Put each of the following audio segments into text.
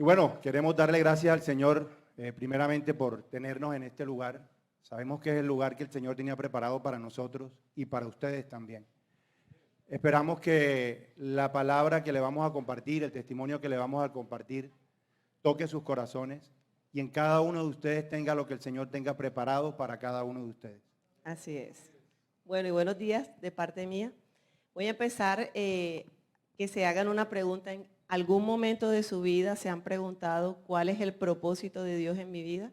bueno, queremos darle gracias al Señor, primeramente por tenernos en este lugar. Sabemos que es el lugar que el Señor tenía preparado para nosotros y para ustedes también. Esperamos que la palabra que le vamos a compartir, el testimonio que le vamos a compartir, toque sus corazones y en cada uno de ustedes tenga lo que el Señor tenga preparado para cada uno de ustedes. Así es. Bueno, y buenos días de parte mía. Voy a empezar que se hagan una pregunta. ¿En algún momento de su vida se han preguntado cuál es el propósito de Dios en mi vida?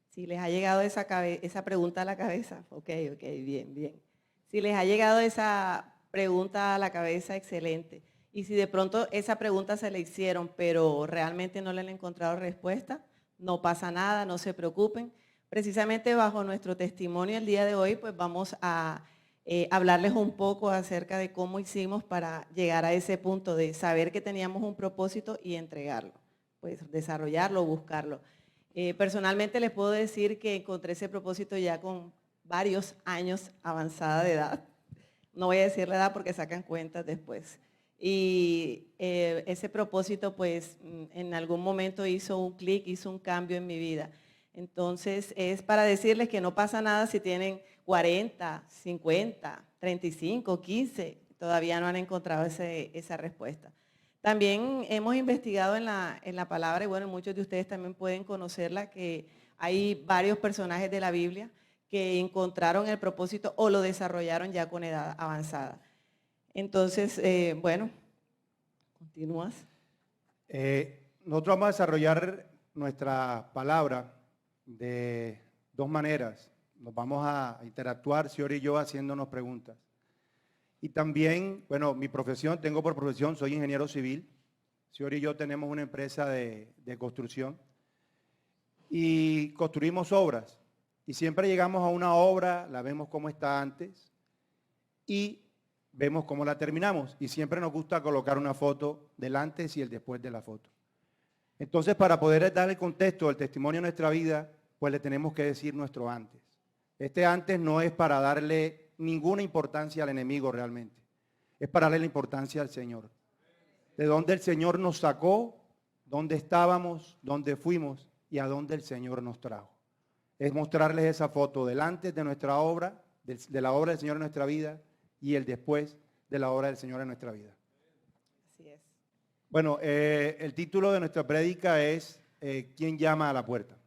Si les ha llegado esa pregunta a la cabeza, ok, bien. Si les ha llegado esa pregunta a la cabeza, excelente. Y si de pronto esa pregunta se le hicieron, pero realmente no le han encontrado respuesta, no pasa nada, no se preocupen. Precisamente bajo nuestro testimonio el día de hoy, pues vamos a hablarles un poco acerca de cómo hicimos para llegar a ese punto de saber que teníamos un propósito y entregarlo, pues desarrollarlo, buscarlo. Personalmente les puedo decir que encontré ese propósito ya con varios años avanzada de edad. No voy a decir la edad porque sacan cuentas después. Y ese propósito pues en algún momento hizo un clic, hizo un cambio en mi vida. Entonces es para decirles que no pasa nada si tienen 40, 50, 35, 15, todavía no han encontrado esa respuesta. También hemos investigado en la palabra, y bueno, muchos de ustedes también pueden conocerla, que hay varios personajes de la Biblia que encontraron el propósito o lo desarrollaron ya con edad avanzada. Entonces, bueno, continúas. Nosotros vamos a desarrollar nuestra palabra de dos maneras. Nos vamos a interactuar, Xiori y yo, haciéndonos preguntas. Y también, bueno, mi profesión, tengo por profesión, soy ingeniero civil. Xiori y yo tenemos una empresa de construcción y construimos obras. Y siempre llegamos a una obra, la vemos como está antes y vemos cómo la terminamos. Y siempre nos gusta colocar una foto del antes y el después de la foto. Entonces, para poder dar el contexto del testimonio de nuestra vida, pues le tenemos que decir nuestro antes. Este antes no es para darle ninguna importancia al enemigo realmente. Es para darle la importancia al Señor. De dónde el Señor nos sacó, dónde estábamos, dónde fuimos y a dónde el Señor nos trajo. Es mostrarles esa foto del antes de nuestra obra, de la obra del Señor en nuestra vida y el después de la obra del Señor en nuestra vida. Así es. Bueno, el título de nuestra prédica es ¿Quién llama a la puerta?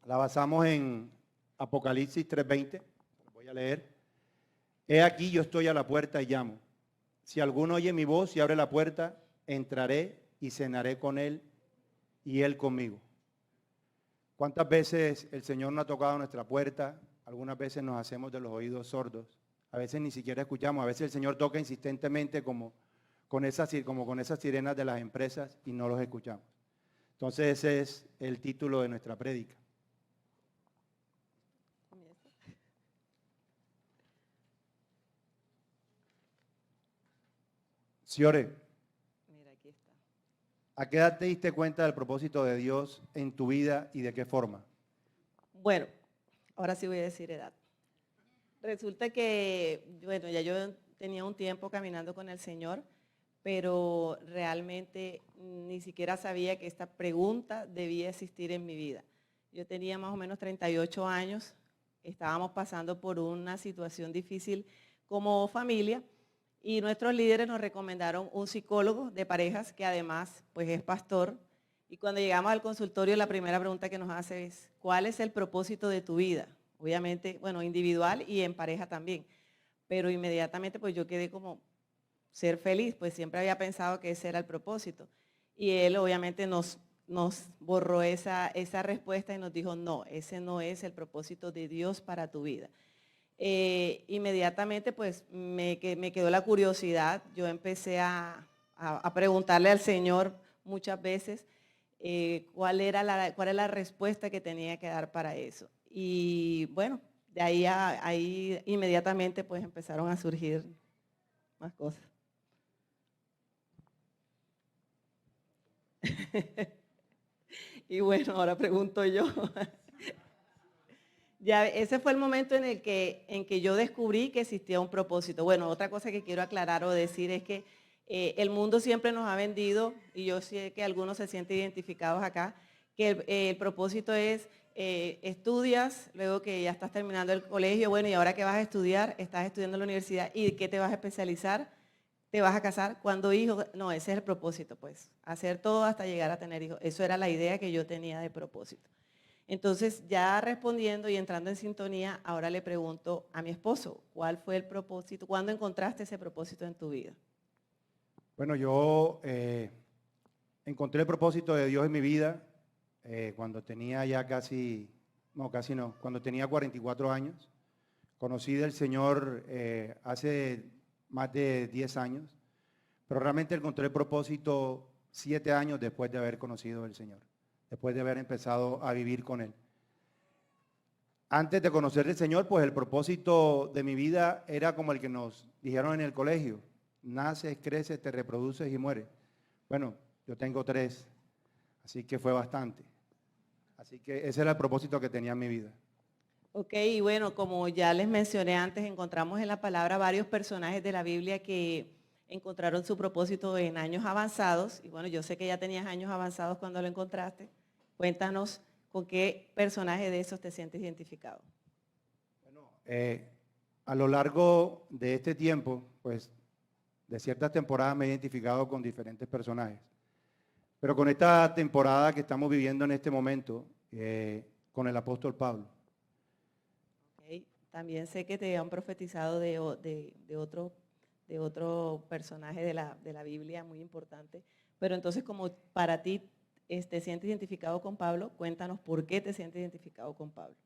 La basamos en Apocalipsis 3:20. Voy a leer. He aquí yo estoy a la puerta y llamo. Si alguno oye mi voz y abre la puerta, entraré y cenaré con él y él conmigo. ¿Cuántas veces el Señor nos ha tocado nuestra puerta? Algunas veces nos hacemos de los oídos sordos. A veces ni siquiera escuchamos. A veces el Señor toca insistentemente como con esas sirenas de las empresas y no los escuchamos. Entonces ese es el título de nuestra prédica. Xiore, Mira, aquí está. ¿a qué edad te diste cuenta del propósito de Dios en tu vida y de qué forma? Bueno, ahora sí voy a decir edad. Resulta que, bueno, ya yo tenía un tiempo caminando con el Señor, pero realmente ni siquiera sabía que esta pregunta debía existir en mi vida. Yo tenía más o menos 38 años, estábamos pasando por una situación difícil como familia y nuestros líderes nos recomendaron un psicólogo de parejas que además pues es pastor. Y cuando llegamos al consultorio, la primera pregunta que nos hace es, ¿cuál es el propósito de tu vida? Obviamente, bueno, individual y en pareja también. Pero inmediatamente pues yo quedé como ser feliz, pues siempre había pensado que ese era el propósito. Y él obviamente nos borró esa respuesta y nos dijo, no, ese no es el propósito de Dios para tu vida. Inmediatamente pues me quedó la curiosidad, yo empecé a preguntarle al Señor muchas veces cuál era la respuesta que tenía que dar para eso. Y bueno, de ahí inmediatamente pues empezaron a surgir más cosas. Y bueno, ahora pregunto yo. Ya, ese fue el momento en que yo descubrí que existía un propósito. Bueno, otra cosa que quiero aclarar o decir es que El mundo siempre nos ha vendido, y yo sé que algunos se sienten identificados acá, que el propósito es estudias, luego que ya estás terminando el colegio, bueno, y ahora que vas a estudiar, estás estudiando en la universidad, ¿y qué te vas a especializar? ¿Te vas a casar? ¿Cuándo hijos? No, ese es el propósito, pues, hacer todo hasta llegar a tener hijos. Eso era la idea que yo tenía de propósito. Entonces, ya respondiendo y entrando en sintonía, ahora le pregunto a mi esposo, ¿cuál fue el propósito? ¿Cuándo encontraste ese propósito en tu vida? Bueno, yo encontré el propósito de Dios en mi vida cuando tenía ya casi no, cuando tenía 44 años. Conocí del Señor hace más de 10 años, pero realmente encontré el propósito 7 años después de haber conocido al Señor, después de haber empezado a vivir con Él. Antes de conocer al Señor, pues el propósito de mi vida era como el que nos dijeron en el colegio: naces, creces, te reproduces y mueres. Bueno, yo tengo 3, así que fue bastante. Así que ese era el propósito que tenía en mi vida. Ok, y bueno, como ya les mencioné antes, encontramos en la palabra varios personajes de la Biblia que encontraron su propósito en años avanzados. Y bueno, yo sé que ya tenías años avanzados cuando lo encontraste. Cuéntanos con qué personaje de esos te sientes identificado. Bueno, a lo largo de este tiempo, pues de ciertas temporadas me he identificado con diferentes personajes. Pero con esta temporada que estamos viviendo en este momento, con el apóstol Pablo. Okay. También sé que te han profetizado de otro personaje de la Biblia muy importante. Pero entonces, como para ti te sientes identificado con Pablo, cuéntanos por qué te sientes identificado con Pablo.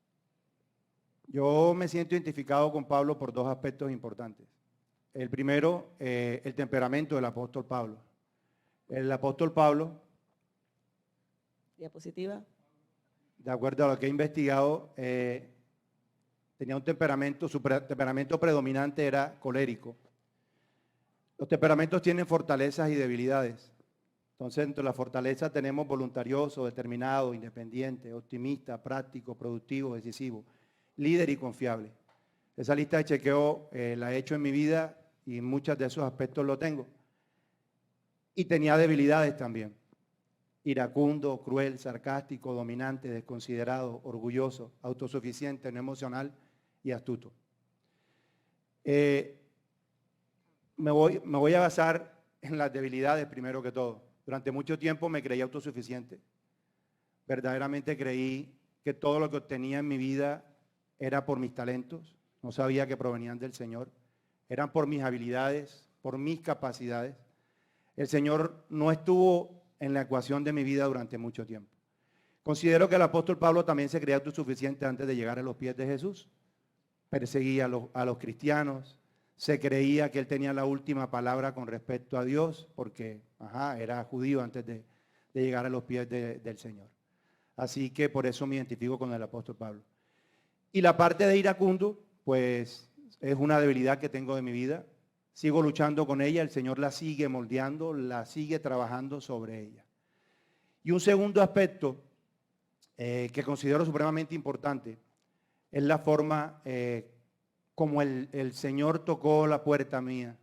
Yo me siento identificado con Pablo por 2 aspectos importantes. El primero, el temperamento del apóstol Pablo. El apóstol Pablo, Diapositiva. de acuerdo a lo que he investigado, tenía un temperamento, su temperamento predominante era colérico. Los temperamentos tienen fortalezas y debilidades. Entonces, entre la fortaleza tenemos voluntarioso, determinado, independiente, optimista, práctico, productivo, decisivo, líder y confiable. Esa lista de chequeo la he hecho en mi vida y muchos de esos aspectos lo tengo. Y tenía debilidades también: iracundo, cruel, sarcástico, dominante, desconsiderado, orgulloso, autosuficiente, no emocional y astuto. Me voy a basar en las debilidades primero que todo. Durante mucho tiempo me creí autosuficiente. Verdaderamente creí que todo lo que obtenía en mi vida era por mis talentos. No sabía que provenían del Señor. Eran por mis habilidades, por mis capacidades. El Señor no estuvo en la ecuación de mi vida durante mucho tiempo. Considero que el apóstol Pablo también se creía autosuficiente antes de llegar a los pies de Jesús. Perseguía a los cristianos, se creía que él tenía la última palabra con respecto a Dios, porque era judío antes de llegar a los pies del Señor. Así que por eso me identifico con el apóstol Pablo. Y la parte de iracundo, pues es una debilidad que tengo de mi vida. Sigo luchando con ella, el Señor la sigue moldeando, la sigue trabajando sobre ella. Y un segundo aspecto que considero supremamente importante es la forma como el Señor tocó la puerta mía,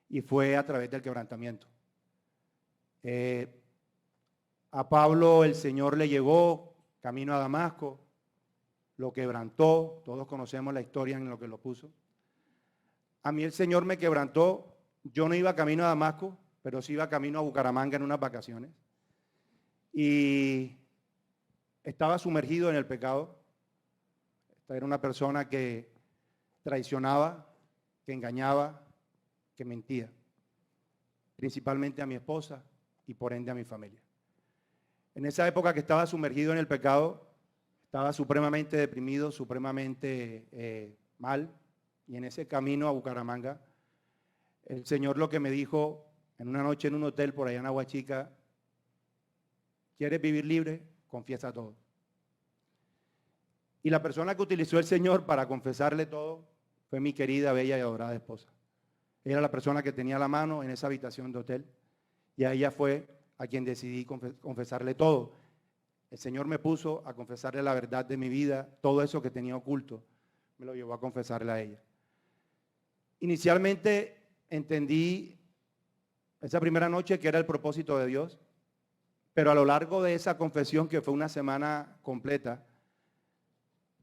y fue a través del quebrantamiento. A Pablo el Señor le llegó camino a Damasco, lo quebrantó, todos conocemos la historia en lo que lo puso. A mí el Señor me quebrantó, yo no iba camino a Damasco, pero sí iba camino a Bucaramanga en unas vacaciones. Y estaba sumergido en el pecado. Esta era una persona que traicionaba, que engañaba, que mentía, principalmente a mi esposa y por ende a mi familia. En esa época que estaba sumergido en el pecado, estaba supremamente deprimido, supremamente mal, y en ese camino a Bucaramanga, el Señor lo que me dijo en una noche en un hotel por allá en Aguachica: ¿quieres vivir libre? Confiesa todo. Y la persona que utilizó el Señor para confesarle todo fue mi querida, bella y adorada esposa. Ella era la persona que tenía la mano en esa habitación de hotel, y a ella fue a quien decidí confesarle todo. El Señor me puso a confesarle la verdad de mi vida, todo eso que tenía oculto, me lo llevó a confesarle a ella. Inicialmente entendí esa primera noche que era el propósito de Dios, pero a lo largo de esa confesión, que fue una semana completa,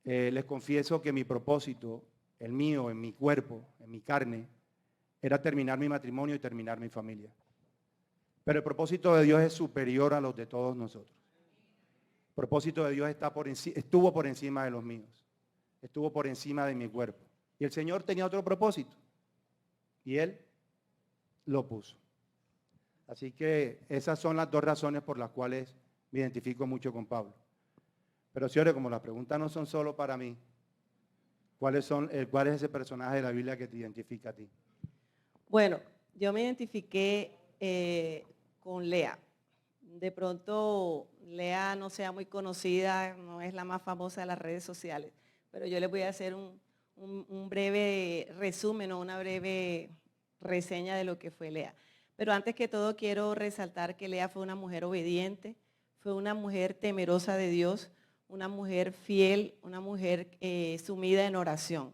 les confieso que mi propósito, el mío, en mi cuerpo, en mi carne, era terminar mi matrimonio y terminar mi familia. Pero el propósito de Dios es superior a los de todos nosotros. El propósito de Dios estuvo por encima de los míos, estuvo por encima de mi cuerpo. Y el Señor tenía otro propósito y Él lo puso. Así que esas son las dos razones por las cuales me identifico mucho con Pablo. Pero señores, como las preguntas no son solo para mí, ¿cuál es ese personaje de la Biblia que te identifica a ti? Bueno, yo me identifiqué con Lea. De pronto Lea no sea muy conocida, no es la más famosa de las redes sociales, pero yo les voy a hacer un breve resumen o una breve reseña de lo que fue Lea. Pero antes que todo quiero resaltar que Lea fue una mujer obediente, fue una mujer temerosa de Dios, una mujer fiel, una mujer sumida en oración.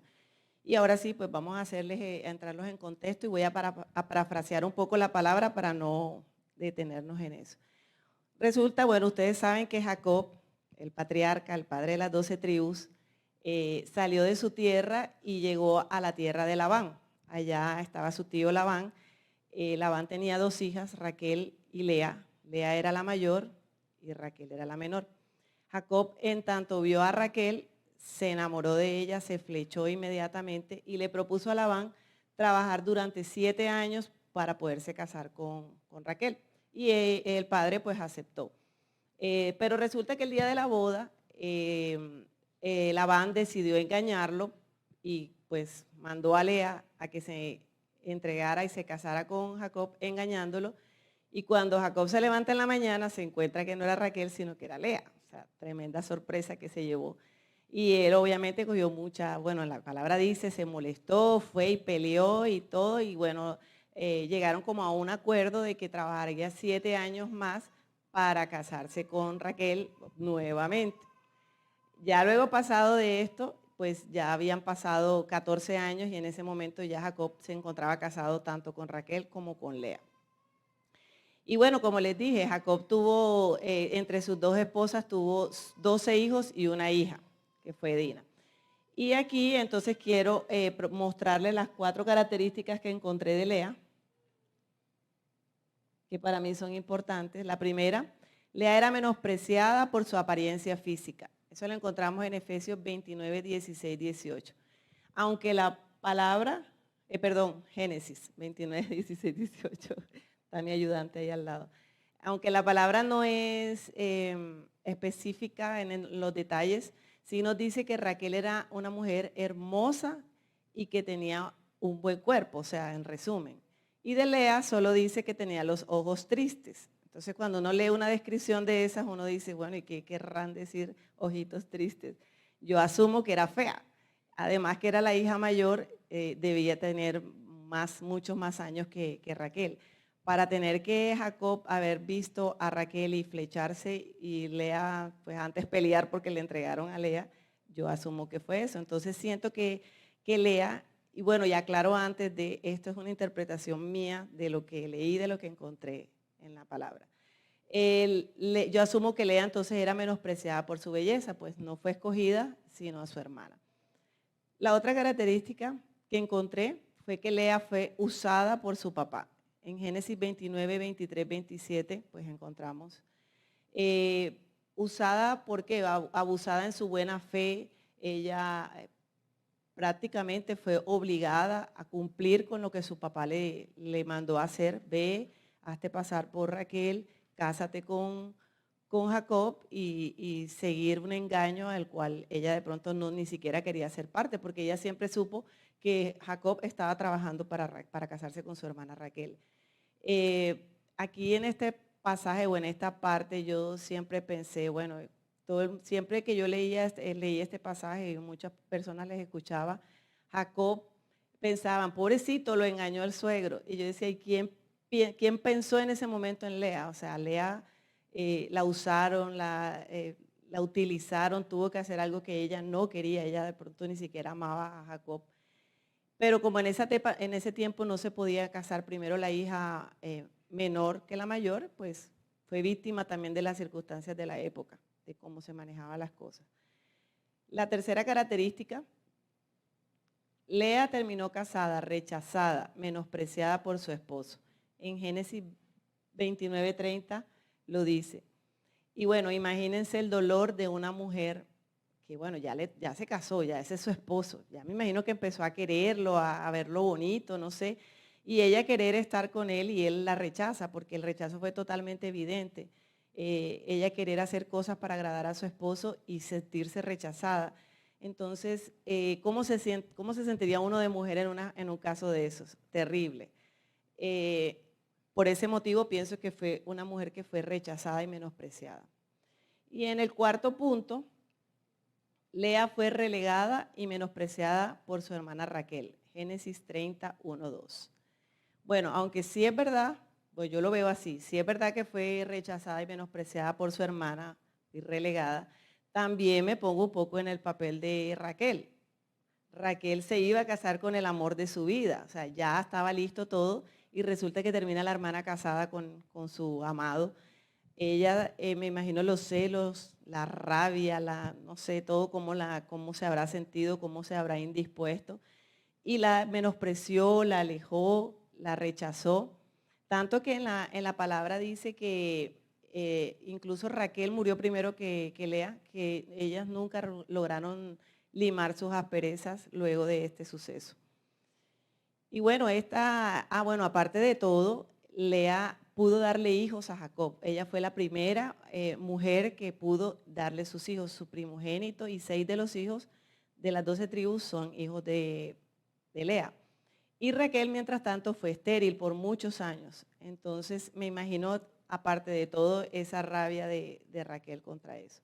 Y ahora sí, pues vamos a entrarlos en contexto y voy a parafrasear un poco la palabra para no detenernos en eso. Resulta, bueno, ustedes saben que Jacob, el patriarca, el padre de las 12 tribus, salió de su tierra y llegó a la tierra de Labán. Allá estaba su tío Labán. Labán tenía 2 hijas, Raquel y Lea. Lea era la mayor y Raquel era la menor. Jacob, en tanto vio a Raquel, se enamoró de ella, se flechó inmediatamente y le propuso a Labán trabajar durante 7 años para poderse casar con Raquel. Y el padre pues aceptó. Pero resulta que el día de la boda, Labán decidió engañarlo y pues mandó a Lea a que se entregara y se casara con Jacob engañándolo. Y cuando Jacob se levanta en la mañana se encuentra que no era Raquel, sino que era Lea. O sea, tremenda sorpresa que se llevó. Y él obviamente cogió bueno, la palabra dice, se molestó, fue y peleó y todo. Y bueno, llegaron como a un acuerdo de que trabajaría 7 años más para casarse con Raquel nuevamente. Ya luego pasado de esto, pues ya habían pasado 14 años y en ese momento ya Jacob se encontraba casado tanto con Raquel como con Lea. Y bueno, como les dije, Jacob tuvo, entre sus 2 esposas, tuvo 12 hijos y una hija, que fue Dina. Y aquí entonces quiero mostrarles las 4 características que encontré de Lea, que para mí son importantes. La primera, Lea era menospreciada por su apariencia física. Eso lo encontramos en Efesios 29, 16, 18. Aunque la palabra, Génesis 29, 16, 18. Está mi ayudante ahí al lado. Aunque la palabra no es específica en los detalles, sí nos dice que Raquel era una mujer hermosa y que tenía un buen cuerpo, o sea, en resumen. Y de Lea solo dice que tenía los ojos tristes. Entonces, cuando uno lee una descripción de esas, uno dice, bueno, ¿y qué querrán decir ojitos tristes? Yo asumo que era fea. Además que era la hija mayor, debía tener muchos más años que Raquel. Para tener que Jacob haber visto a Raquel y flecharse y Lea, pues antes pelear porque le entregaron a Lea, yo asumo que fue eso. Entonces siento que Lea, y bueno, ya aclaro antes de esto es una interpretación mía de lo que leí, de lo que encontré en la palabra. Yo asumo que Lea entonces era menospreciada por su belleza, pues no fue escogida, sino a su hermana. La otra característica que encontré fue que Lea fue usada por su papá. En Génesis 29, 23, 27, pues encontramos. Usada porque abusada en su buena fe, ella prácticamente fue obligada a cumplir con lo que su papá le mandó a hacer. Ve, hazte pasar por Raquel, cásate con Jacob y seguir un engaño al cual ella de pronto ni siquiera quería ser parte, porque ella siempre supo que Jacob estaba trabajando para casarse con su hermana Raquel. Aquí en este pasaje o en esta parte yo siempre pensé, bueno, siempre que yo leí este pasaje y muchas personas les escuchaba, Jacob pensaban, pobrecito, lo engañó el suegro. Y yo decía, ¿y quién pensó en ese momento en Lea? O sea, Lea la usaron, la utilizaron, tuvo que hacer algo que ella no quería, ella de pronto ni siquiera amaba a Jacob. Pero como en ese tiempo no se podía casar primero la hija menor que la mayor, pues fue víctima también de las circunstancias de la época, de cómo se manejaban las cosas. La tercera característica, Lea terminó casada, rechazada, menospreciada por su esposo. En Génesis 29:30 lo dice. Y bueno, imagínense el dolor de una mujer que bueno, ya se casó, ya ese es su esposo. Ya me imagino que empezó a quererlo, a verlo bonito, no sé. Y ella querer estar con él y él la rechaza, porque el rechazo fue totalmente evidente. Ella querer hacer cosas para agradar a su esposo y sentirse rechazada. Entonces, ¿cómo se sentiría uno de mujer en un caso de esos? Terrible. Por ese motivo pienso que fue una mujer que fue rechazada y menospreciada. Y en el cuarto punto, Lea fue relegada y menospreciada por su hermana Raquel. Génesis 30:1-2. Bueno, aunque sí es verdad, pues yo lo veo así, sí es verdad que fue rechazada y menospreciada por su hermana y relegada, también me pongo un poco en el papel de Raquel. Raquel se iba a casar con el amor de su vida, o sea, ya estaba listo todo y resulta que termina la hermana casada con su amado. Ella, me imagino los celos, la rabia, no sé, todo cómo se habrá sentido, cómo se habrá indispuesto. Y la menospreció, la alejó, la rechazó. Tanto que en la palabra dice que incluso Raquel murió primero que Lea, que ellas nunca lograron limar sus asperezas luego de este suceso. Y bueno, bueno, aparte de todo, Lea pudo darle hijos a Jacob. Ella fue la primera mujer que pudo darle sus hijos, su primogénito, y 6 de los hijos de las 12 tribus son hijos de Lea. Y Raquel, mientras tanto, fue estéril por muchos años. Entonces, me imagino, aparte de todo, esa rabia de Raquel contra eso.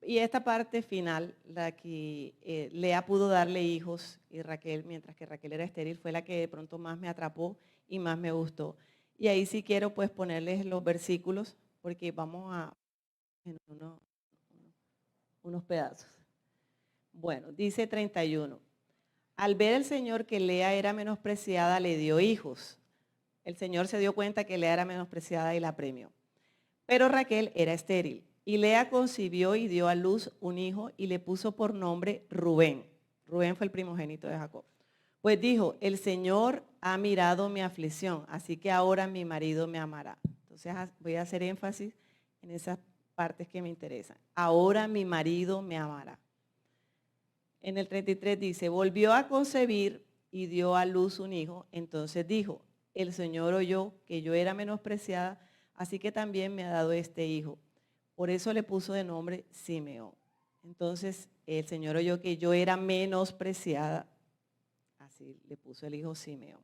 Y esta parte final, la que Lea pudo darle hijos y Raquel, mientras que Raquel era estéril, fue la que de pronto más me atrapó y más me gustó. Y ahí sí quiero pues ponerles los versículos, porque vamos a en unos pedazos. Bueno, dice 31. Al ver el Señor que Lea era menospreciada, le dio hijos. El Señor se dio cuenta que Lea era menospreciada y la premió. Pero Raquel era estéril. Y Lea concibió y dio a luz un hijo y le puso por nombre Rubén. Rubén fue el primogénito de Jacob. Pues dijo, el Señor ha mirado mi aflicción, así que ahora mi marido me amará. Entonces voy a hacer énfasis en esas partes que me interesan. Ahora mi marido me amará. En el 33 dice, volvió a concebir y dio a luz un hijo. Entonces dijo, el Señor oyó que yo era menospreciada, así que también me ha dado este hijo. Por eso le puso de nombre Simeón. Entonces el Señor oyó que yo era menospreciada, así le puso el hijo Simeón.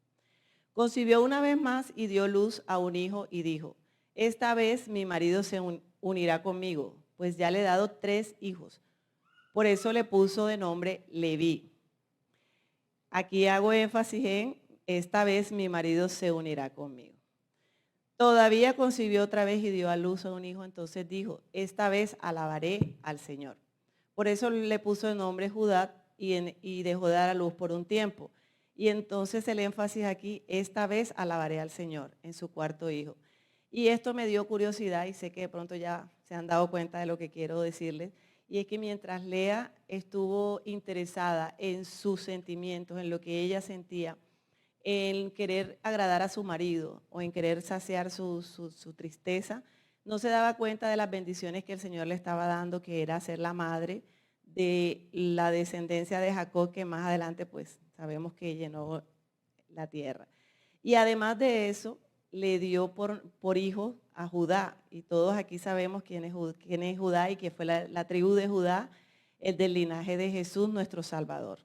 Concibió una vez más y dio luz a un hijo y dijo, esta vez mi marido se unirá conmigo, pues ya le he dado 3 hijos. Por eso le puso de nombre Leví. Aquí hago énfasis en, esta vez mi marido se unirá conmigo. Todavía concibió otra vez y dio a luz a un hijo, entonces dijo, esta vez alabaré al Señor. Por eso le puso de nombre Judá y dejó de dar a luz por un tiempo. Y entonces el énfasis aquí, esta vez alabaré al Señor en su 4.º hijo. Y esto me dio curiosidad y sé que de pronto ya se han dado cuenta de lo que quiero decirles. Y es que mientras Lea estuvo interesada en sus sentimientos, en lo que ella sentía, en querer agradar a su marido o en querer saciar su tristeza, no se daba cuenta de las bendiciones que el Señor le estaba dando, que era ser la madre de la descendencia de Jacob, que más adelante pues sabemos que llenó la tierra. Y además de eso, le dio por hijo a Judá, y todos aquí sabemos quién es Judá y que fue la tribu de Judá, el del linaje de Jesús, nuestro Salvador.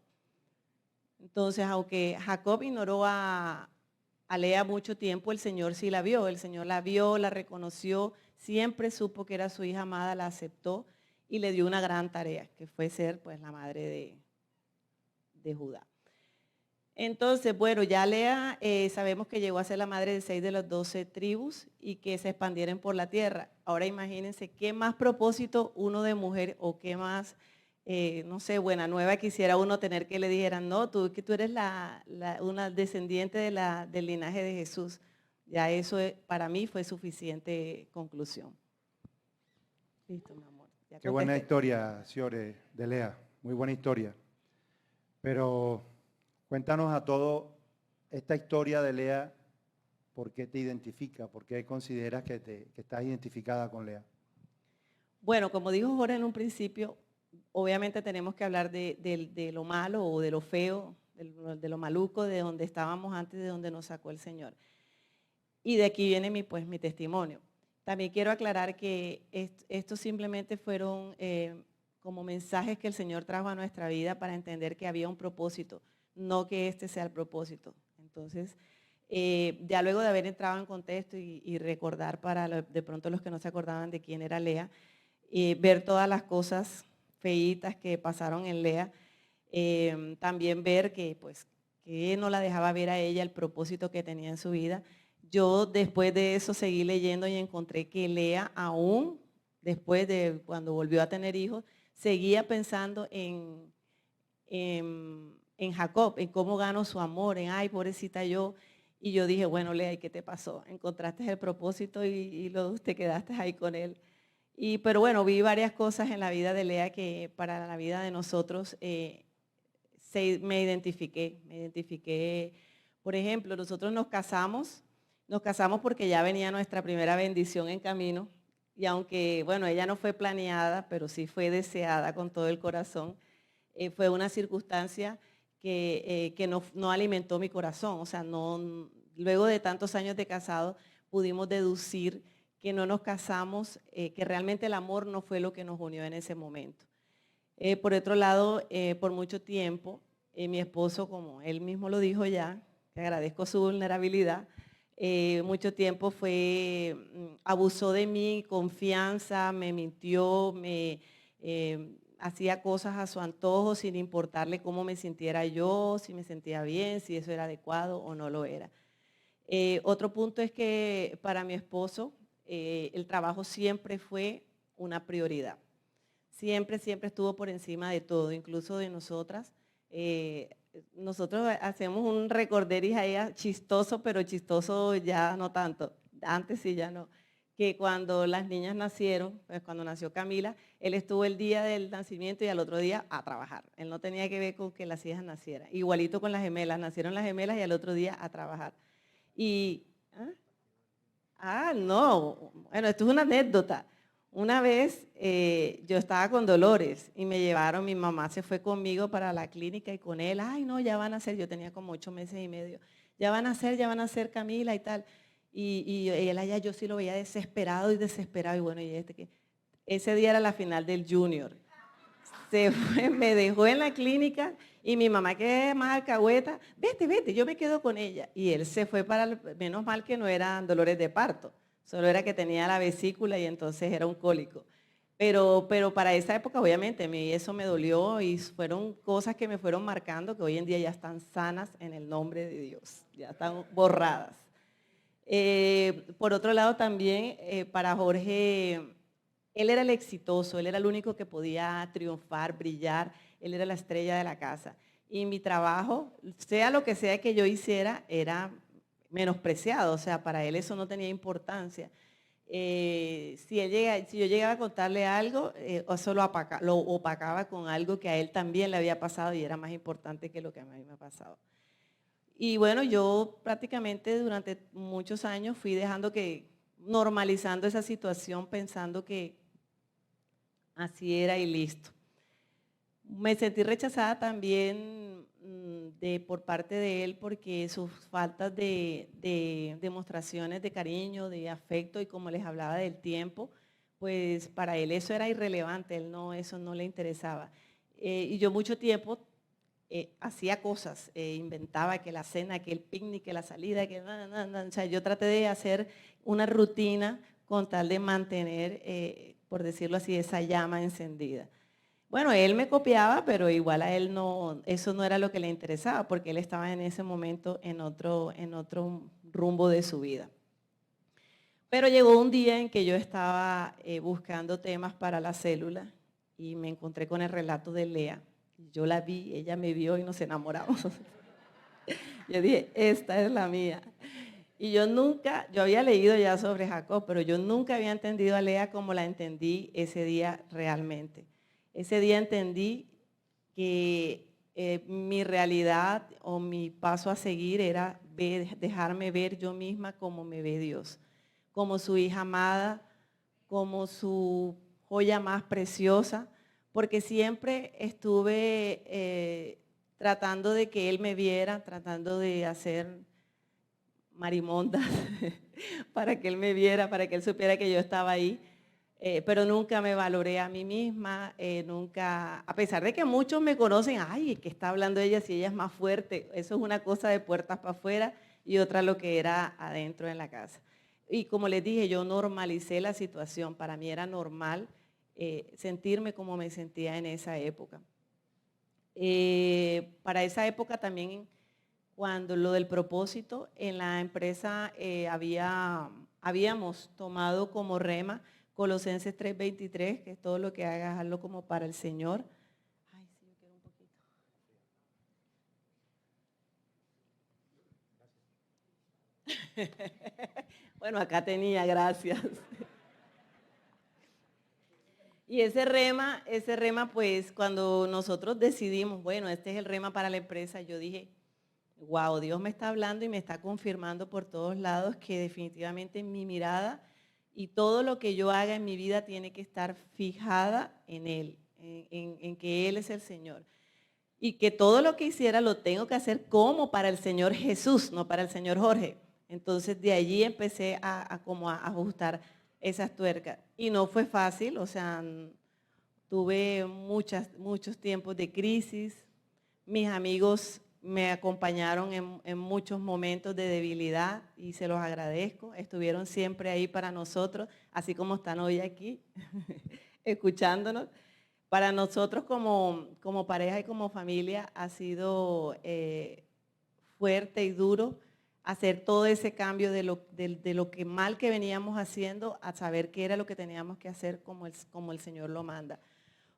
Entonces, aunque Jacob ignoró a Lea mucho tiempo, el Señor sí la vio, la reconoció, siempre supo que era su hija amada, la aceptó y le dio una gran tarea, que fue ser pues la madre de Judá. Entonces, bueno, ya Lea sabemos que llegó a ser la madre de 6 de las 12 tribus y que se expandieron por la tierra. Ahora imagínense qué más propósito uno de mujer o qué más, no sé, buena nueva quisiera uno tener que le dijeran, no, tú eres una descendiente del linaje de Jesús. Ya eso para mí fue suficiente conclusión. Listo, mi amor. Ya Qué buena contesté. historia, Ciore, de Lea. Muy buena historia. Pero cuéntanos a todo esta historia de Lea, ¿por qué te identifica? ¿Por qué consideras que estás identificada con Lea? Bueno, como dijo Jorge en un principio, obviamente tenemos que hablar de lo malo o de lo feo, de lo maluco, de donde estábamos antes, de donde nos sacó el Señor. Y de aquí viene mi testimonio. También quiero aclarar que estos simplemente fueron como mensajes que el Señor trajo a nuestra vida para entender que había un propósito, no que este sea el propósito. Entonces, ya luego de haber entrado en contexto y recordar de pronto los que no se acordaban de quién era Lea, ver todas las cosas feitas que pasaron en Lea, también ver que no la dejaba ver a ella el propósito que tenía en su vida. Yo después de eso seguí leyendo y encontré que Lea aún, después de cuando volvió a tener hijos, seguía pensando en Jacob, en cómo ganó su amor, en ay, pobrecita yo. Y yo dije, bueno, Lea, ¿y qué te pasó? Encontraste el propósito y te quedaste ahí con él. Pero bueno, vi varias cosas en la vida de Lea que para la vida de nosotros me identifiqué. Por ejemplo, nosotros nos casamos porque ya venía nuestra primera bendición en camino y aunque, bueno, ella no fue planeada, pero sí fue deseada con todo el corazón, fue una circunstancia que no alimentó mi corazón. O sea, luego de tantos años de casado pudimos deducir que no nos casamos, que realmente el amor no fue lo que nos unió en ese momento. Por otro lado, por mucho tiempo, mi esposo, como él mismo lo dijo ya, que agradezco su vulnerabilidad, mucho tiempo abusó de mi confianza, me mintió, hacía cosas a su antojo sin importarle cómo me sintiera yo, si me sentía bien, si eso era adecuado o no lo era. Otro punto es que para mi esposo el trabajo siempre fue una prioridad. Siempre estuvo por encima de todo, incluso de nosotras. Nosotros hacemos un recorderis ahí chistoso, pero chistoso ya no tanto. Antes sí, ya no. Que cuando las niñas nacieron, pues cuando nació Camila, él estuvo el día del nacimiento y al otro día a trabajar. Él no tenía que ver con que las hijas nacieran. Igualito con las gemelas, nacieron las gemelas y al otro día a trabajar. No, bueno, esto es una anécdota. Una vez yo estaba con Dolores y me llevaron, mi mamá se fue conmigo para la clínica y con él, ay no, ya van a ser, yo tenía como 8 meses y medio, ya van a ser Camila y tal. Y él allá yo sí lo veía desesperado y bueno, ese día era la final del Junior. Se fue, me dejó en la clínica y mi mamá, que es más alcahueta, vete, yo me quedo con ella. Y él se fue menos mal que no eran dolores de parto, solo era que tenía la vesícula y entonces era un cólico. Pero para esa época, obviamente, eso me dolió y fueron cosas que me fueron marcando que hoy en día ya están sanas en el nombre de Dios, ya están borradas. Por otro lado, también para Jorge, él era el exitoso, él era el único que podía triunfar, brillar, él era la estrella de la casa. Y mi trabajo, sea lo que sea que yo hiciera, era menospreciado, o sea, para él eso no tenía importancia. Si yo llegaba a contarle algo, eso lo opacaba con algo que a él también le había pasado y era más importante que lo que a mí me ha pasado. Y bueno, yo prácticamente durante muchos años fui normalizando esa situación, pensando que así era y listo. Me sentí rechazada también por parte de él porque sus faltas de demostraciones de cariño, de afecto y como les hablaba del tiempo, pues para él eso era irrelevante, eso no le interesaba. Y yo mucho tiempo hacía cosas, inventaba que la cena, que el picnic, que la salida, o sea, yo traté de hacer una rutina con tal de mantener, por decirlo así, esa llama encendida. Bueno, él me copiaba, pero igual a él eso no era lo que le interesaba, porque él estaba en ese momento en otro rumbo de su vida. Pero llegó un día en que yo estaba buscando temas para la célula y me encontré con el relato de Lea. Yo la vi, ella me vio y nos enamoramos. Yo dije, esta es la mía. Y yo había leído ya sobre Jacob, pero yo nunca había entendido a Lea como la entendí ese día realmente. Ese día entendí que mi realidad o mi paso a seguir era dejarme ver yo misma como me ve Dios, como su hija amada, como su joya más preciosa, porque siempre estuve tratando de que Él me viera, tratando de hacer marimondas para que Él me viera, para que Él supiera que yo estaba ahí. Pero nunca me valoré a mí misma, nunca, a pesar de que muchos me conocen, ay, ¿qué está hablando ella si ella es más fuerte? Eso es una cosa de puertas para afuera y otra lo que era adentro en la casa. Y como les dije, yo normalicé la situación, para mí era normal sentirme como me sentía en esa época. Para esa época también, cuando lo del propósito, en la empresa habíamos tomado como rema Colosenses 3:23, que es todo lo que hagas, hazlo como para el Señor. Ay, sí, yo quiero un poquito. Bueno, acá tenía, gracias. Y ese rema, pues cuando nosotros decidimos, bueno, este es el rema para la empresa, yo dije, wow, Dios me está hablando y me está confirmando por todos lados que definitivamente mi mirada y todo lo que yo haga en mi vida tiene que estar fijada en Él, en que Él es el Señor. Y que todo lo que hiciera lo tengo que hacer como para el Señor Jesús, no para el Señor Jorge. Entonces de allí empecé como a ajustar esas tuercas. Y no fue fácil, o sea, tuve muchos tiempos de crisis. Mis amigos me acompañaron en muchos momentos de debilidad y se los agradezco. Estuvieron siempre ahí para nosotros, así como están hoy aquí, escuchándonos. Para nosotros como pareja y como familia ha sido fuerte y duro hacer todo ese cambio de lo que mal que veníamos haciendo a saber qué era lo que teníamos que hacer como el Señor lo manda.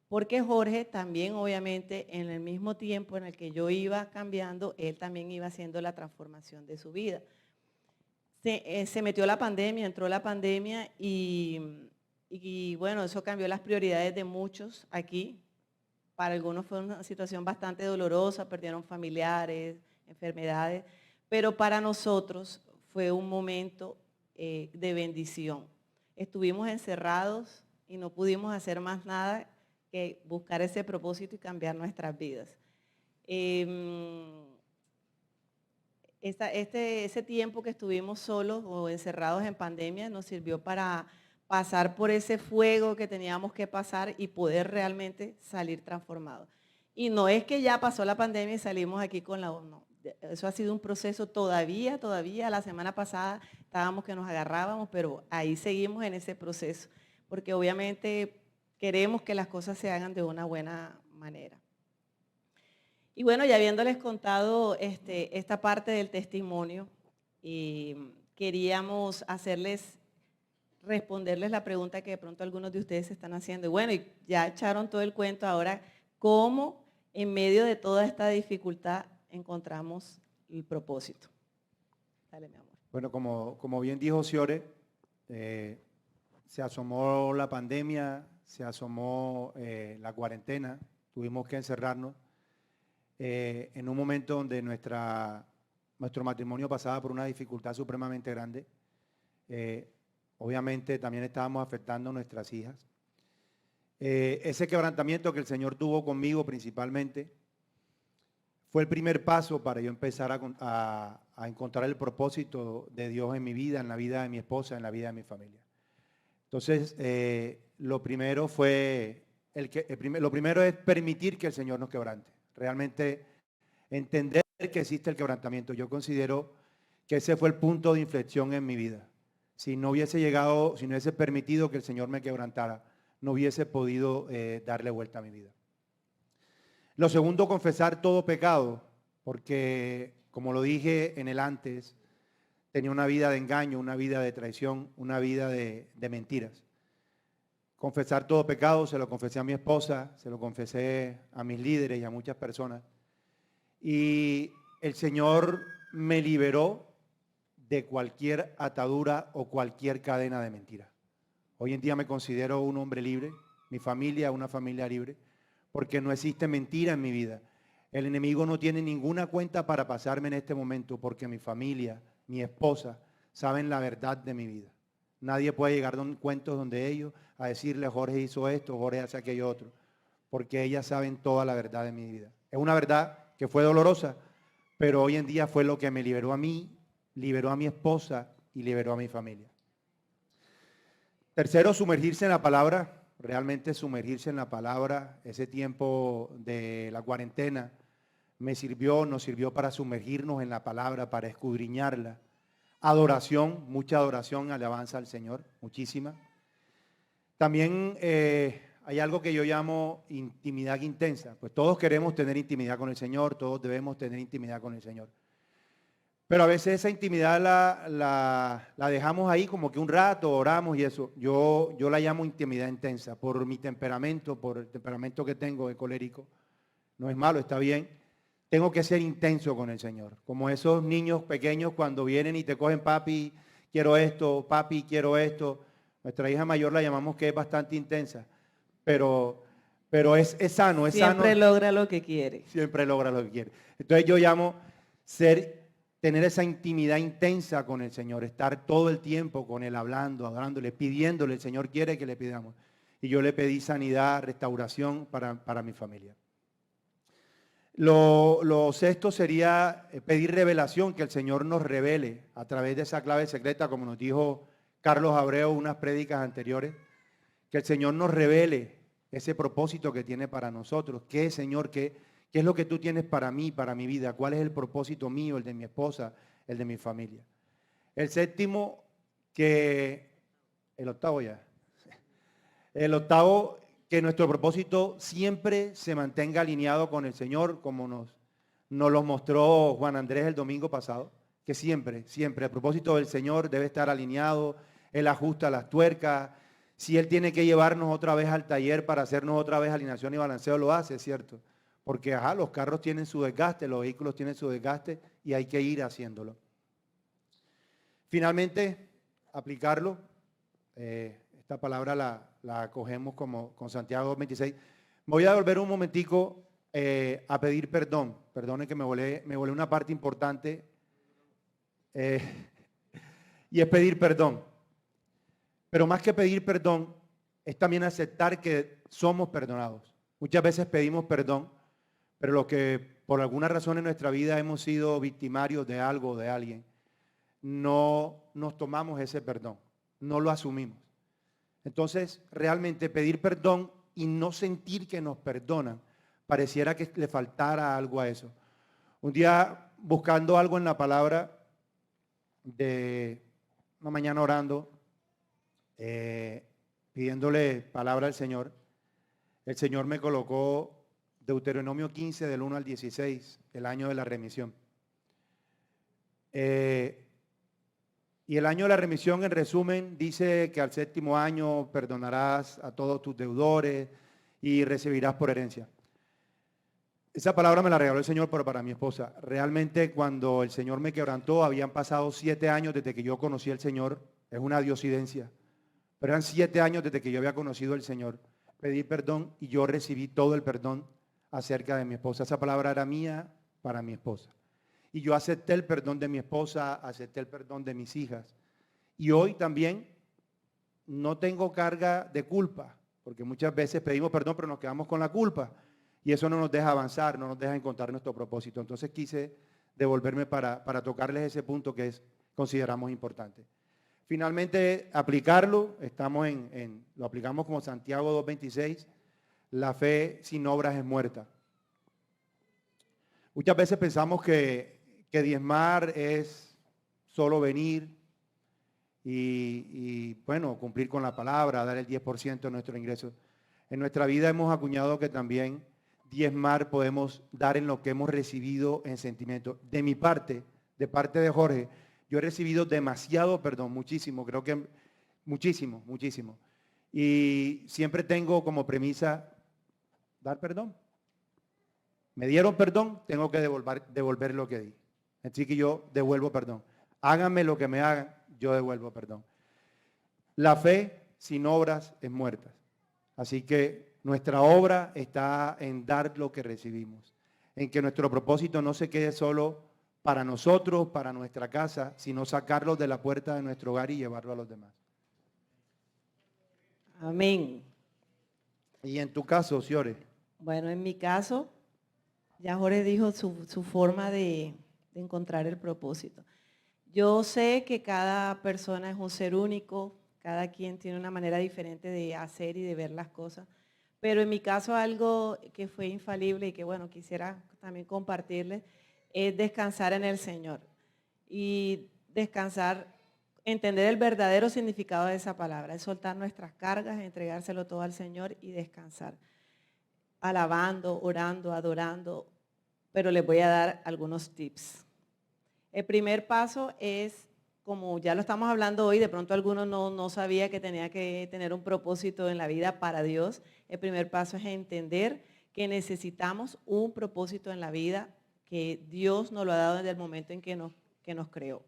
Porque Jorge también, obviamente, en el mismo tiempo en el que yo iba cambiando, él también iba haciendo la transformación de su vida. Se metió la pandemia, entró la pandemia y bueno, eso cambió las prioridades de muchos aquí. Para algunos fue una situación bastante dolorosa, perdieron familiares, enfermedades, pero para nosotros fue un momento de bendición. Estuvimos encerrados y no pudimos hacer más nada que buscar ese propósito y cambiar nuestras vidas. Ese tiempo que estuvimos solos o encerrados en pandemia nos sirvió para pasar por ese fuego que teníamos que pasar y poder realmente salir transformados. Y no es que ya pasó la pandemia y salimos aquí con la... No, eso ha sido un proceso todavía, la semana pasada estábamos que nos agarrábamos, pero ahí seguimos en ese proceso, porque obviamente queremos que las cosas se hagan de una buena manera. Y bueno, ya habiéndoles contado esta parte del testimonio, queríamos responderles la pregunta que de pronto algunos de ustedes se están haciendo. Y bueno, y ya echaron todo el cuento, ahora, ¿cómo en medio de toda esta dificultad encontramos el propósito? Dale, mi amor. Bueno, como bien dijo Ciore, se asomó la pandemia, se asomó la cuarentena, tuvimos que encerrarnos en un momento donde nuestro matrimonio pasaba por una dificultad supremamente grande. Obviamente también estábamos afectando a nuestras hijas. Ese quebrantamiento que el Señor tuvo conmigo principalmente fue el primer paso para yo empezar a encontrar el propósito de Dios en mi vida, en la vida de mi esposa, en la vida de mi familia. Entonces, lo primero es permitir que el Señor nos quebrante. Realmente entender que existe el quebrantamiento. Yo considero que ese fue el punto de inflexión en mi vida. Si no hubiese permitido que el Señor me quebrantara, no hubiese podido darle vuelta a mi vida. Lo segundo, confesar todo pecado, porque como lo dije en el antes, tenía una vida de engaño, una vida de traición, una vida de mentiras. Confesar todo pecado, se lo confesé a mi esposa, se lo confesé a mis líderes y a muchas personas. Y el Señor me liberó de cualquier atadura o cualquier cadena de mentira. Hoy en día me considero un hombre libre, mi familia una familia libre, porque no existe mentira en mi vida. El enemigo no tiene ninguna cuenta para pasarme en este momento, porque mi familia, mi esposa, saben la verdad de mi vida. Nadie puede llegar a un cuento donde ellos a decirle Jorge hizo esto, Jorge hace aquello otro, porque ellas saben toda la verdad de mi vida. Es una verdad que fue dolorosa, pero hoy en día fue lo que me liberó a mí, liberó a mi esposa y liberó a mi familia. Tercero, sumergirse en la palabra, realmente sumergirse en la palabra. Ese tiempo de la cuarentena nos sirvió para sumergirnos en la palabra, para escudriñarla. Adoración, mucha adoración, alabanza al Señor, muchísima. También hay algo que yo llamo intimidad intensa. Pues todos queremos tener intimidad con el Señor, todos debemos tener intimidad con el Señor. Pero a veces esa intimidad la dejamos ahí como que un rato, oramos y eso. Yo la llamo intimidad intensa por mi temperamento, por el temperamento que tengo de colérico. No es malo, está bien. Tengo que ser intenso con el Señor. Como esos niños pequeños cuando vienen y te cogen, papi, quiero esto, papi, quiero esto. Nuestra hija mayor la llamamos que es bastante intensa, pero es sano, es sano. Siempre logra lo que quiere. Siempre logra lo que quiere. Entonces yo llamo tener esa intimidad intensa con el Señor, estar todo el tiempo con Él hablando, hablándole, pidiéndole. El Señor quiere que le pidamos. Y yo le pedí sanidad, restauración para mi familia. Lo sexto sería pedir revelación, que el Señor nos revele a través de esa clave secreta, como nos dijo Carlos Abreu en unas prédicas anteriores, que el Señor nos revele ese propósito que tiene para nosotros. ¿Qué, Señor? ¿Qué es lo que tú tienes para mí, para mi vida? ¿Cuál es el propósito mío, el de mi esposa, el de mi familia? El séptimo, el octavo, que nuestro propósito siempre se mantenga alineado con el Señor, como nos lo mostró Juan Andrés el domingo pasado, que siempre, el propósito del Señor debe estar alineado. Él ajusta las tuercas. Si Él tiene que llevarnos otra vez al taller para hacernos otra vez alineación y balanceo, lo hace, ¿cierto? Porque los carros tienen su desgaste, los vehículos tienen su desgaste y hay que ir haciéndolo. Finalmente, aplicarlo. Esta palabra la cogemos como con Santiago 2:26. Me voy a volver un momentico a pedir perdón. Perdone que me volé una parte importante. Y es pedir perdón. Pero más que pedir perdón, es también aceptar que somos perdonados. Muchas veces pedimos perdón, pero lo que por alguna razón en nuestra vida hemos sido victimarios de algo o de alguien, no nos tomamos ese perdón, no lo asumimos. Entonces, realmente pedir perdón y no sentir que nos perdonan, pareciera que le faltara algo a eso. Un día, buscando algo en la palabra, de una mañana orando, pidiéndole palabra al Señor, el Señor me colocó Deuteronomio 15, del 1 al 16, el año de la remisión. Y el año de la remisión, en resumen, dice que al séptimo año perdonarás a todos tus deudores y recibirás por herencia. Esa palabra me la regaló el Señor, pero para mi esposa. Realmente cuando el Señor me quebrantó, habían pasado 7 años desde que yo conocí al Señor. Es una diosidencia. Pero eran 7 años desde que yo había conocido al Señor. Pedí perdón y yo recibí todo el perdón acerca de mi esposa. Esa palabra era mía para mi esposa. Y yo acepté el perdón de mi esposa, acepté el perdón de mis hijas. Y hoy también no tengo carga de culpa, porque muchas veces pedimos perdón, pero nos quedamos con la culpa. Y eso no nos deja avanzar, no nos deja encontrar nuestro propósito. Entonces quise devolverme para tocarles ese punto que consideramos importante. Finalmente, aplicarlo, lo aplicamos como Santiago 2:26, la fe sin obras es muerta. Muchas veces pensamos que diezmar es solo venir y bueno, cumplir con la palabra, dar el 10% de nuestros ingresos. En nuestra vida hemos acuñado que también diezmar podemos dar en lo que hemos recibido en sentimiento. De mi parte, de parte de Jorge, yo he recibido demasiado perdón, muchísimo, creo que muchísimo. Y siempre tengo como premisa dar perdón. Me dieron perdón, tengo que devolver lo que di. Así que yo devuelvo perdón. Háganme lo que me hagan, yo devuelvo perdón. La fe sin obras es muerta. Así que nuestra obra está en dar lo que recibimos, en que nuestro propósito no se quede solo para nosotros, para nuestra casa, sino sacarlo de la puerta de nuestro hogar y llevarlo a los demás. Amén. Y en tu caso, Ciore. Bueno, en mi caso, ya Jorge dijo su forma de encontrar el propósito. Yo sé que cada persona es un ser único, cada quien tiene una manera diferente de hacer y de ver las cosas, pero en mi caso algo que fue infalible y que bueno, quisiera también compartirles, es descansar en el Señor. Y descansar, entender el verdadero significado de esa palabra, es soltar nuestras cargas, entregárselo todo al Señor y descansar. Alabando, orando, adorando, pero les voy a dar algunos tips. El primer paso es, como ya lo estamos hablando hoy, de pronto algunos no sabía que tenía que tener un propósito en la vida para Dios. El primer paso es entender que necesitamos un propósito en la vida, que Dios nos lo ha dado desde el momento en que nos creó.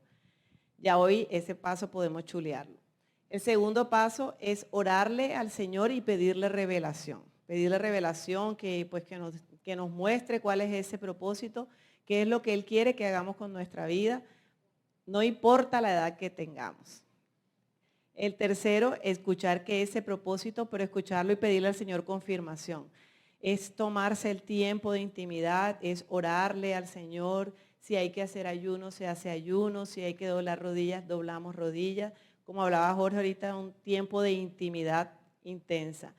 Ya hoy ese paso podemos chulearlo. El segundo paso es orarle al Señor y pedirle revelación. Pedirle revelación que nos muestre cuál es ese propósito, qué es lo que Él quiere que hagamos con nuestra vida, no importa la edad que tengamos. El tercero, escuchar que ese propósito, pero escucharlo y pedirle al Señor confirmación. Es tomarse el tiempo de intimidad, es orarle al Señor. Si hay que hacer ayuno, se hace ayuno. Si hay que doblar rodillas, doblamos rodillas. Como hablaba Jorge ahorita, un tiempo de intimidad intensa.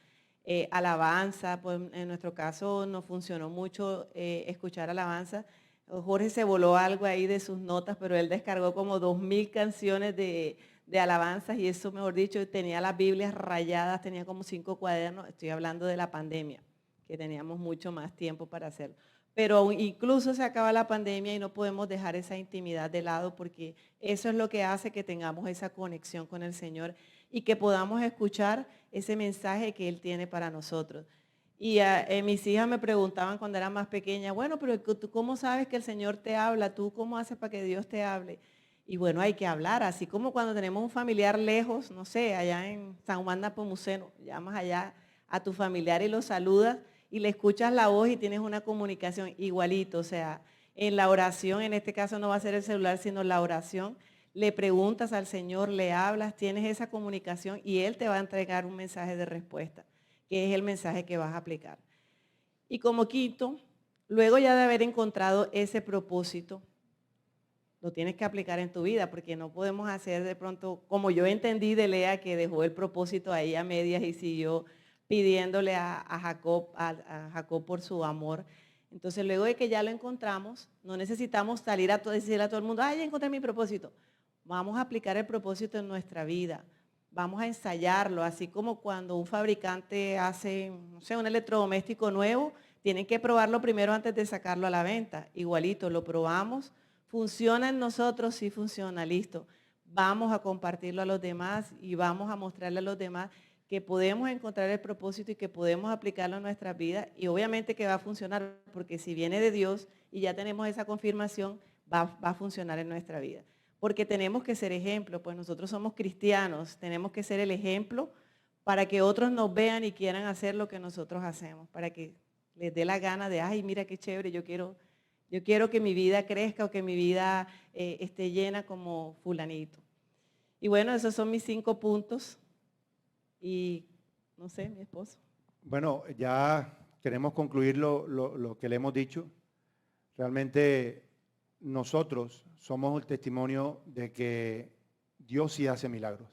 Alabanza, pues en nuestro caso nos funcionó mucho escuchar alabanza. Jorge se voló algo ahí de sus notas, pero él descargó como 2000 canciones de alabanzas y eso, mejor dicho, tenía las Biblias rayadas, tenía como 5 cuadernos. Estoy hablando de la pandemia, que teníamos mucho más tiempo para hacerlo. Pero incluso se acaba la pandemia y no podemos dejar esa intimidad de lado porque eso es lo que hace que tengamos esa conexión con el Señor y que podamos escuchar ese mensaje que Él tiene para nosotros. Y mis hijas me preguntaban cuando era más pequeña, bueno, pero ¿tú cómo sabes que el Señor te habla? ¿Tú cómo haces para que Dios te hable? Y bueno, hay que hablar, así como cuando tenemos un familiar lejos, no sé, allá en San Juan de Nepomuceno, llamas allá a tu familiar y lo saludas y le escuchas la voz y tienes una comunicación igualito. O sea, en la oración, en este caso no va a ser el celular, sino la oración, le preguntas al Señor, le hablas, tienes esa comunicación y Él te va a entregar un mensaje de respuesta, que es el mensaje que vas a aplicar. Y como quinto, luego ya de haber encontrado ese propósito, lo tienes que aplicar en tu vida, porque no podemos hacer de pronto, como yo entendí de Lea, que dejó el propósito ahí a medias y siguió pidiéndole a Jacob por su amor. Entonces, luego de que ya lo encontramos, no necesitamos salir a decirle a todo el mundo, ya encontré mi propósito. Vamos a aplicar el propósito en nuestra vida. Vamos a ensayarlo, así como cuando un fabricante hace, no sé, un electrodoméstico nuevo, tienen que probarlo primero antes de sacarlo a la venta. Igualito, lo probamos. ¿Funciona en nosotros? Sí funciona, listo. Vamos a compartirlo a los demás y vamos a mostrarle a los demás que podemos encontrar el propósito y que podemos aplicarlo en nuestras vidas y obviamente que va a funcionar, porque si viene de Dios y ya tenemos esa confirmación, va a funcionar en nuestra vida. Porque tenemos que ser ejemplo, pues nosotros somos cristianos, tenemos que ser el ejemplo para que otros nos vean y quieran hacer lo que nosotros hacemos, para que les dé la gana de, ay, mira qué chévere, yo quiero que mi vida crezca o que mi vida esté llena como fulanito. Y bueno, esos son mis 5 puntos. Y no sé, mi esposo. Bueno, ya queremos concluir lo que le hemos dicho. Realmente nosotros somos el testimonio de que Dios sí hace milagros.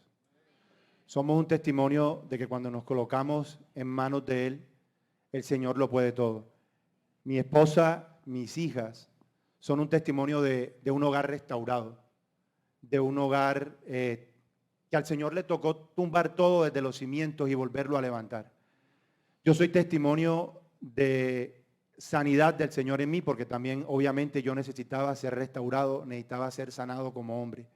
Somos un testimonio de que cuando nos colocamos en manos de Él, el Señor lo puede todo. Mi esposa, mis hijas, son un testimonio de un hogar restaurado, de un hogar que al Señor le tocó tumbar todo desde los cimientos y volverlo a levantar. Yo soy testimonio de sanidad del Señor en mí, porque también obviamente yo necesitaba ser restaurado, necesitaba ser sanado como hombre.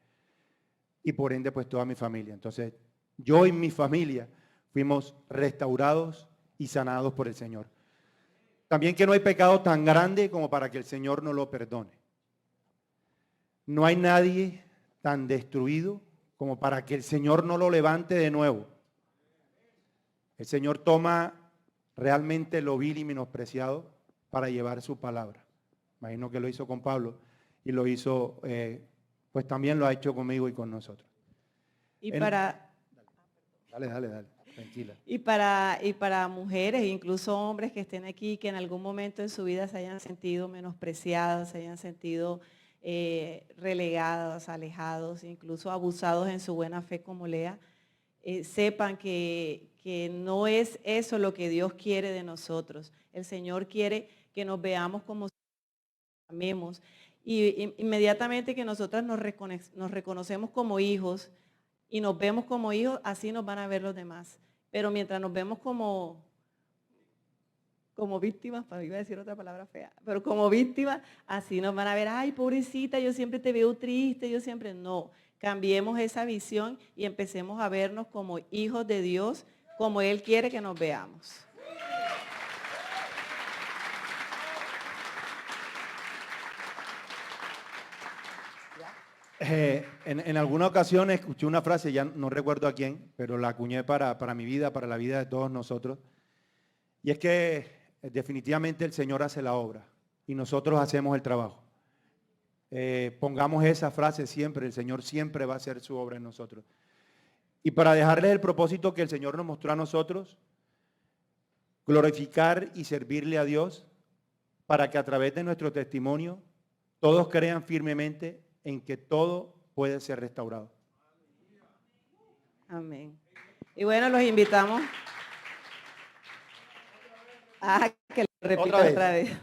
Y por ende pues toda mi familia. Entonces yo y mi familia fuimos restaurados y sanados por el Señor. También que no hay pecado tan grande como para que el Señor no lo perdone. No hay nadie tan destruido como para que el Señor no lo levante de nuevo. El Señor toma realmente lo vil y menospreciado para llevar su palabra. Imagino que lo hizo con Pablo y lo hizo, pues también lo ha hecho conmigo y con nosotros. Dale, tranquila. Y para mujeres, incluso hombres que estén aquí, que en algún momento en su vida se hayan sentido menospreciados, se hayan sentido relegados, alejados, incluso abusados en su buena fe como Lea, sepan que no es eso lo que Dios quiere de nosotros. El Señor quiere que nos veamos como amemos. Y inmediatamente que nosotras nos reconocemos como hijos y nos vemos como hijos, así nos van a ver los demás. Pero mientras nos vemos como víctimas, iba a decir otra palabra fea, pero como víctimas, así nos van a ver, ay, pobrecita, yo siempre te veo triste, yo siempre, no. Cambiemos esa visión y empecemos a vernos como hijos de Dios, como Él quiere que nos veamos. En alguna ocasión escuché una frase, ya no recuerdo a quién, pero la acuñé para mi vida, para la vida de todos nosotros. Y es que definitivamente el Señor hace la obra y nosotros hacemos el trabajo. Pongamos esa frase siempre, el Señor siempre va a hacer su obra en nosotros. Y para dejarles el propósito que el Señor nos mostró a nosotros, glorificar y servirle a Dios para que a través de nuestro testimonio todos crean firmemente en que todo puede ser restaurado. Amén. Y bueno, los invitamos a que lo repita otra vez.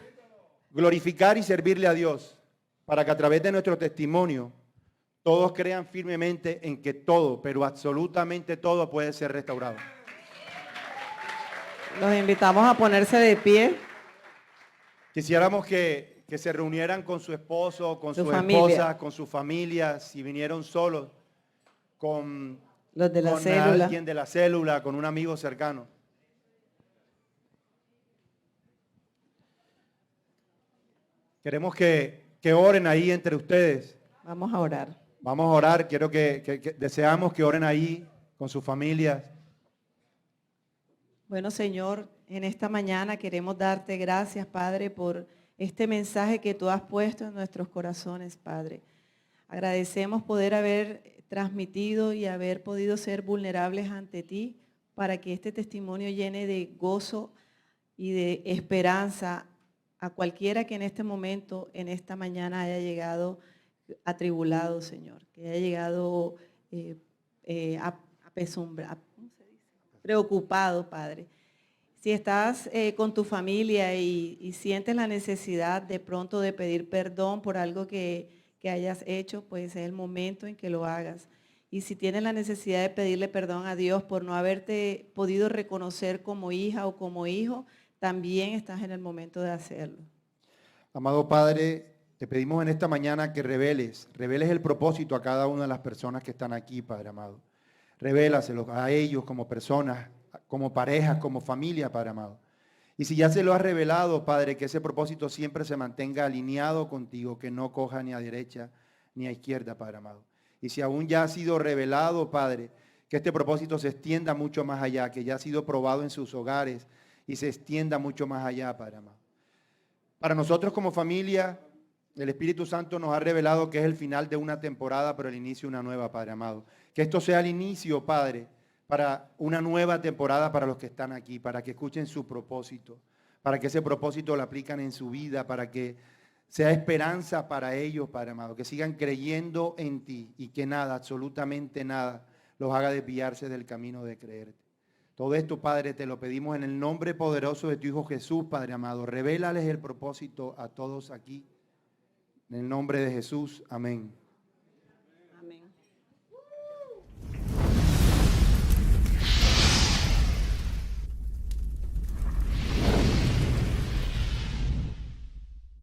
Glorificar y servirle a Dios para que a través de nuestro testimonio todos crean firmemente en que todo, pero absolutamente todo puede ser restaurado. Los invitamos a ponerse de pie. Quisiéramos que se reunieran con su esposo, con su esposa, con su familia, si vinieron solos, con los de la célula, alguien de la célula, con un amigo cercano. Queremos que oren ahí entre ustedes. Vamos a orar. Vamos a orar, quiero que deseamos que oren ahí con sus familias. Bueno, Señor, en esta mañana queremos darte gracias, Padre, por este mensaje que tú has puesto en nuestros corazones, Padre. Agradecemos poder haber transmitido y haber podido ser vulnerables ante ti para que este testimonio llene de gozo y de esperanza a cualquiera que en este momento, en esta mañana haya atribulado, Señor, que haya llegado preocupado, Padre. Si estás con tu familia y sientes la necesidad de pronto de pedir perdón por algo que hayas hecho, pues es el momento en que lo hagas. Y si tienes la necesidad de pedirle perdón a Dios por no haberte podido reconocer como hija o como hijo, también estás en el momento de hacerlo. Amado Padre, te pedimos en esta mañana que reveles el propósito a cada una de las personas que están aquí, Padre amado. Revélaselos a ellos como personas, como parejas, como familia, Padre amado. Y si ya se lo has revelado, Padre, que ese propósito siempre se mantenga alineado contigo, que no coja ni a derecha ni a izquierda, Padre amado. Y si aún ya ha sido revelado, Padre, que este propósito se extienda mucho más allá, que ya ha sido probado en sus hogares y se extienda mucho más allá, Padre amado. Para nosotros como familia, el Espíritu Santo nos ha revelado que es el final de una temporada, pero el inicio de una nueva, Padre amado. Que esto sea el inicio, Padre, para una nueva temporada para los que están aquí, para que escuchen su propósito, para que ese propósito lo aplican en su vida, para que sea esperanza para ellos, Padre amado, que sigan creyendo en ti y que nada, absolutamente nada, los haga desviarse del camino de creerte. Todo esto, Padre, te lo pedimos en el nombre poderoso de tu Hijo Jesús, Padre amado. Revélales el propósito a todos aquí. En el nombre de Jesús, amén.